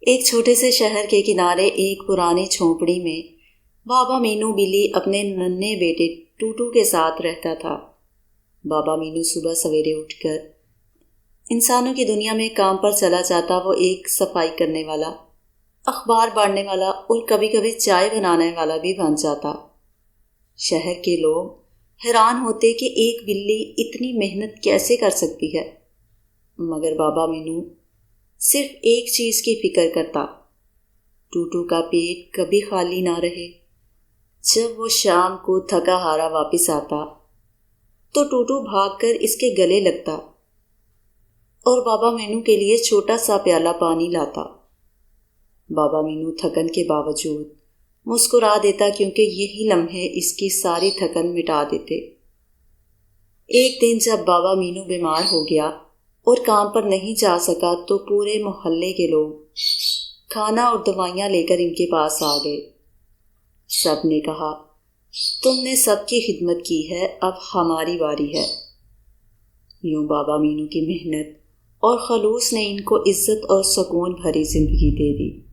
ایک چھوٹے سے شہر کے کنارے ایک پرانی جھونپڑی میں بابا مینو بلی اپنے ننھے بیٹے ٹوٹو کے ساتھ رہتا تھا۔ بابا مینو صبح سویرے اٹھ کر انسانوں کی دنیا میں کام پر چلا جاتا۔ وہ ایک صفائی کرنے والا، اخبار بانٹنے والا اور کبھی کبھی چائے بنانے والا بھی بن جاتا۔ شہر کے لوگ حیران ہوتے کہ ایک بلی اتنی محنت کیسے کر سکتی ہے، مگر بابا مینو صرف ایک چیز کی فکر کرتا، ٹوٹو کا پیٹ کبھی خالی نہ رہے۔ جب وہ شام کو تھکا ہارا واپس آتا تو ٹوٹو بھاگ کر اس کے گلے لگتا اور بابا مینو کے لیے چھوٹا سا پیالہ پانی لاتا۔ بابا مینو تھکن کے باوجود مسکرا دیتا، کیونکہ یہی لمحے اس کی ساری تھکن مٹا دیتے۔ ایک دن جب بابا مینو بیمار ہو گیا اور کام پر نہیں جا سکا تو پورے محلے کے لوگ کھانا اور دوائیاں لے کر ان کے پاس آ گئے۔ سب نے کہا، تم نے سب کی خدمت کی ہے، اب ہماری باری ہے۔ یوں بابا مینو کی محنت اور خلوص نے ان کو عزت اور سکون بھری زندگی دے دی۔